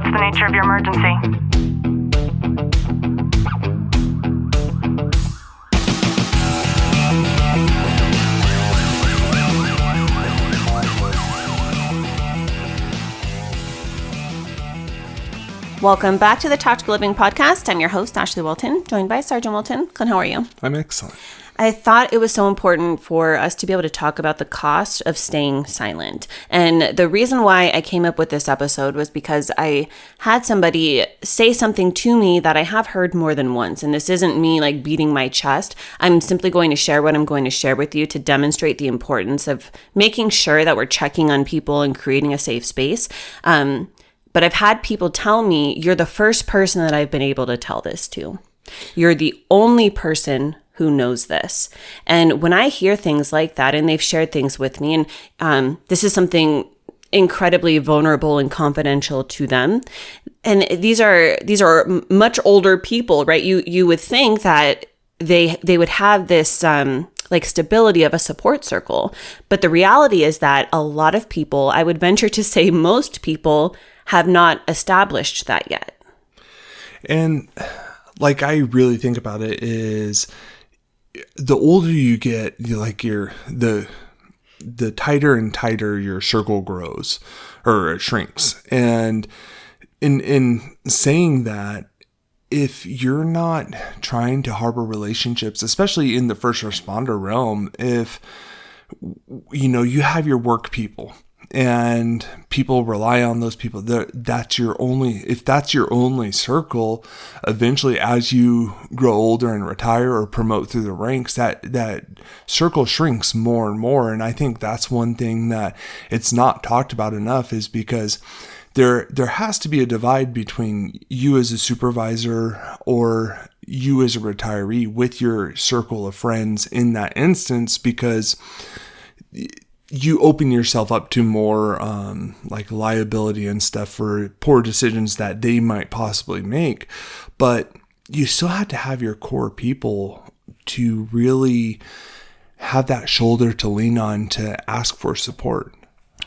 What's the nature of your emergency? Welcome back to the Tactical Living Podcast. I'm your host, Ashley Wilton, joined by Sergeant Wilton. Clint, how are you? I'm excellent. I thought it was so important for us to be able to talk about the cost of staying silent. And the reason why I came up with this episode was because I had somebody say something to me that I have heard more than once. And this isn't me like beating my chest. I'm simply going to share what I'm going to share with you to demonstrate the importance of making sure that we're checking on people and creating a safe space. But I've had people tell me, you're the first person that I've been able to tell this to. You're the only person who knows this. And when I hear things like that, and they've shared things with me, and this is something incredibly vulnerable and confidential to them. And these are much older people, right? You would think that they would have this like stability of a support circle. But the reality is that a lot of people, I would venture to say most people, have not established that yet. And like I really think about it is the older you get, the tighter and tighter your circle grows or it shrinks. And in saying that, if you're not trying to harbor relationships, especially in the first responder realm, if you have your work people and people rely on those people, if that's your only circle, eventually as you grow older and retire or promote through the ranks, that circle shrinks more and more. And I think that's one thing that it's not talked about enough, is because there has to be a divide between you as a supervisor or you as a retiree with your circle of friends in that instance, because you open yourself up to more like liability and stuff for poor decisions that they might possibly make. But you still have to have your core people to really have that shoulder to lean on to ask for support.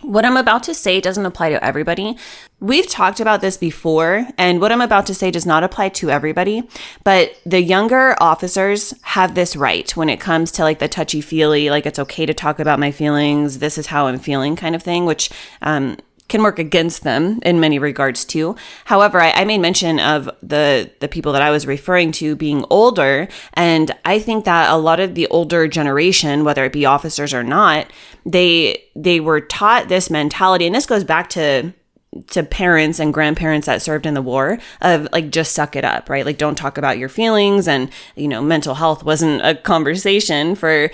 What I'm about to say doesn't apply to everybody. We've talked about this before, and what I'm about to say does not apply to everybody, but the younger officers have this right when it comes to like the touchy-feely, like it's okay to talk about my feelings, this is how I'm feeling kind of thing, which can work against them in many regards too. However, I made mention of the people that I was referring to being older, and I think that a lot of the older generation, whether it be officers or not, they were taught this mentality, and this goes back to parents and grandparents that served in the war, of like, just suck it up, right? Like, don't talk about your feelings. And, mental health wasn't a conversation for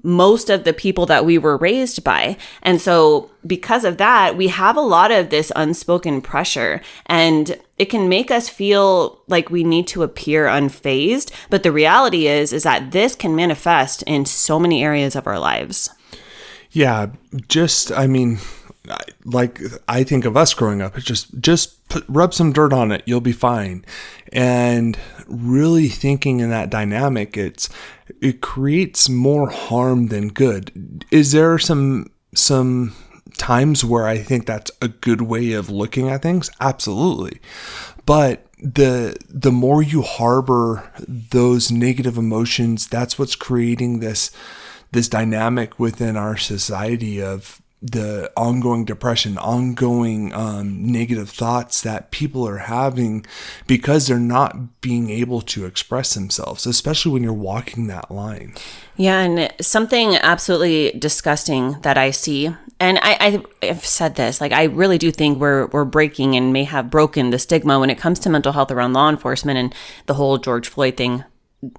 most of the people that we were raised by. And so because of that, we have a lot of this unspoken pressure, and it can make us feel like we need to appear unfazed. But the reality is that this can manifest in so many areas of our lives. Yeah, like I think of us growing up, it's just rub some dirt on it, you'll be fine. And really thinking in that dynamic, it creates more harm than good. Is there some times where I think that's a good way of looking at things? Absolutely. But the more you harbor those negative emotions, that's what's creating this dynamic within our society of the ongoing depression, ongoing negative thoughts that people are having because they're not being able to express themselves, especially when you're walking that line. Yeah, and something absolutely disgusting that I see, and I've said this, like I really do think we're breaking and may have broken the stigma when it comes to mental health around law enforcement, and the whole George Floyd thing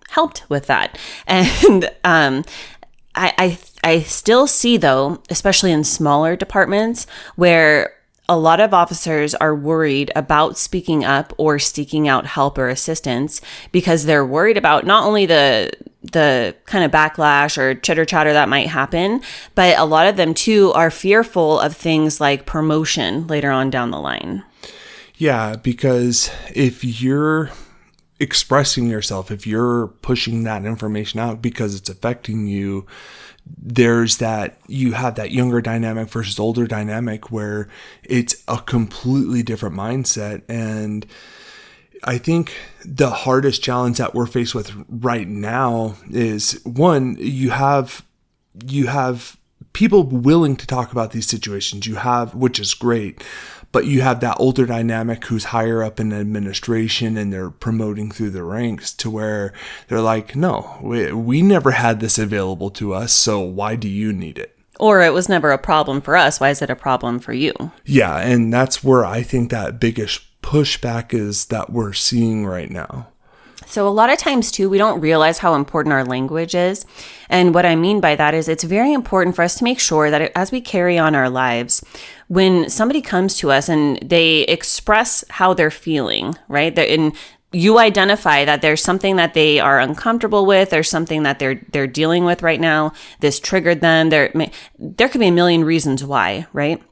helped with that. And I still see, though, especially in smaller departments, where a lot of officers are worried about speaking up or seeking out help or assistance because they're worried about not only the kind of backlash or chitter chatter that might happen, but a lot of them too are fearful of things like promotion later on down the line. Yeah, because if you're expressing yourself, if you're pushing that information out because it's affecting you, there's that, you have that younger dynamic versus older dynamic where it's a completely different mindset. And I think the hardest challenge that we're faced with right now is, one, you have people willing to talk about these situations, which is great, but you have that older dynamic who's higher up in administration and they're promoting through the ranks to where they're like, no, we never had this available to us, so why do you need it? Or it was never a problem for us. Why is it a problem for you? Yeah, and that's where I think that biggest pushback is that we're seeing right now. So a lot of times too, we don't realize how important our language is. And what I mean by that is it's very important for us to make sure that as we carry on our lives, when somebody comes to us and they express how they're feeling, right? And you identify that there's something that they are uncomfortable with, there's something that they're dealing with right now, this triggered them. There could be a million reasons why, right?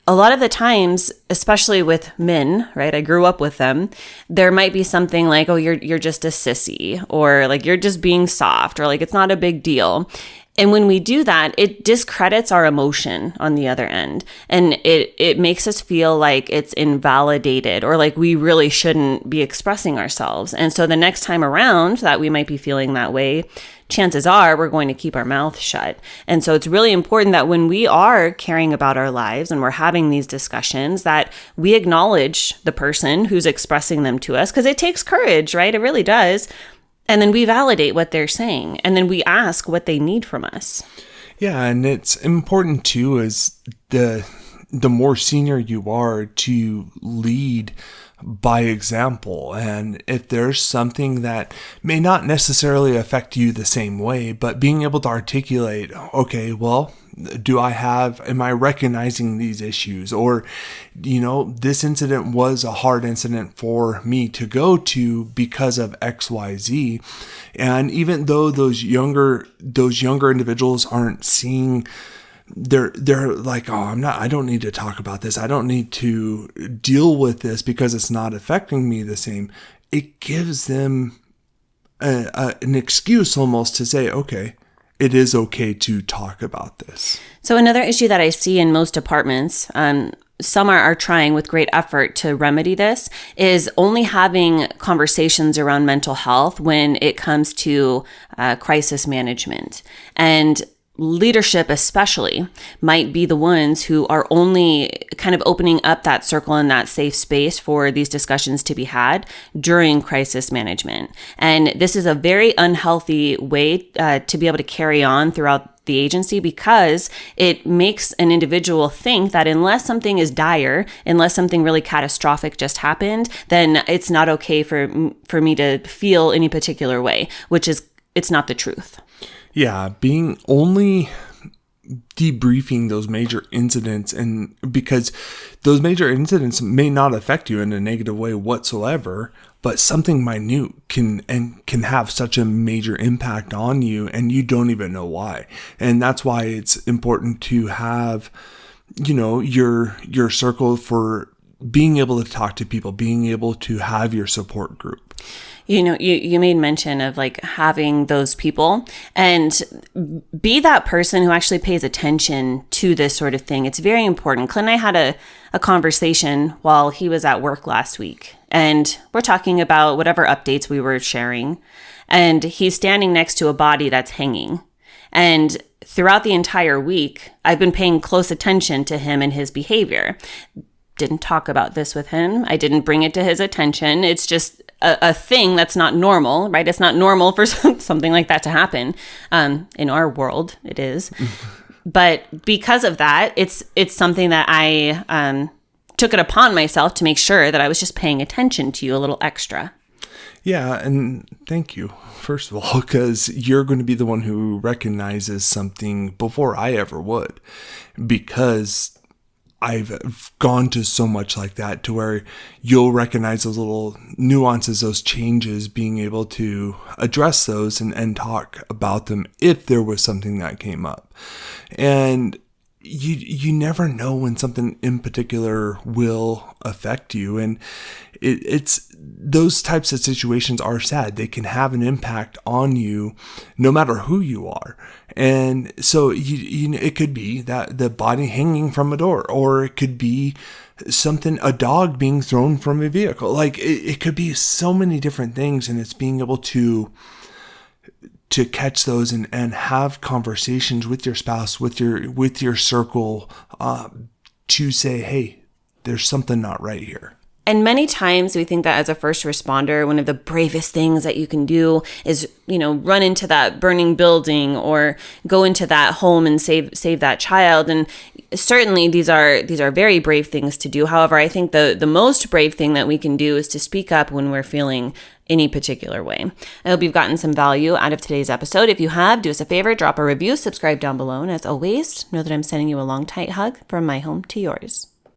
A lot of the times, especially with men, right? I grew up with them. There might be something like, oh, you're just a sissy, or like you're just being soft, or like it's not a big deal. And when we do that, it discredits our emotion on the other end. And it makes us feel like it's invalidated or like we really shouldn't be expressing ourselves. And so the next time around that we might be feeling that way, chances are we're going to keep our mouth shut. And so it's really important that when we are caring about our lives and we're having these discussions, that we acknowledge the person who's expressing them to us, because it takes courage, right? It really does. And then we validate what they're saying. And then we ask what they need from us. Yeah, and it's important too, is the more senior you are, to lead by example. And if there's something that may not necessarily affect you the same way, but being able to articulate, okay, well, am I recognizing these issues? Or, this incident was a hard incident for me to go to because of XYZ. And even though those younger individuals aren't seeing, they're like, oh, I don't need to talk about this. I don't need to deal with this because it's not affecting me the same. It gives them an excuse almost to say, okay, it is okay to talk about this. So another issue that I see in most departments, some are trying with great effort to remedy this, is only having conversations around mental health when it comes to crisis management. And leadership especially might be the ones who are only kind of opening up that circle and that safe space for these discussions to be had during crisis management. And this is a very unhealthy way to be able to carry on throughout the agency, because it makes an individual think that unless something is dire, unless something really catastrophic just happened, then it's not okay for me to feel any particular way, it's not the truth. Yeah, being only debriefing those major incidents, and because those major incidents may not affect you in a negative way whatsoever, but something minute can have such a major impact on you and you don't even know why. And that's why it's important to have, your circle for being able to talk to people, being able to have your support group. You made mention of like having those people, and be that person who actually pays attention to this sort of thing. It's very important. Clint and I had a conversation while he was at work last week, and we're talking about whatever updates we were sharing, and he's standing next to a body that's hanging. And throughout the entire week, I've been paying close attention to him and his behavior. Didn't talk about this with him. I didn't bring it to his attention. It's just a thing that's not normal, right? It's not normal for something like that to happen. In our world, it is. But because of that, it's something that I took it upon myself to make sure that I was just paying attention to you a little extra. Yeah, and thank you, first of all, because you're going to be the one who recognizes something before I ever would, because I've gone to so much like that, to where you'll recognize those little nuances, those changes, being able to address those and talk about them if there was something that came up. And you never know when something in particular will affect you. And it's those types of situations are sad. They can have an impact on you no matter who you are. And so it could be that the body hanging from a door, or it could be a dog being thrown from a vehicle. Like it could be so many different things, and it's being able to catch those and have conversations with your spouse, with your circle, to say, hey, there's something not right here. And many times we think that as a first responder, one of the bravest things that you can do is, run into that burning building or go into that home and save that child. And certainly these are very brave things to do. However, I think the most brave thing that we can do is to speak up when we're feeling any particular way. I hope you've gotten some value out of today's episode. If you have, do us a favor, drop a review, subscribe down below. And as always, know that I'm sending you a long, tight hug from my home to yours.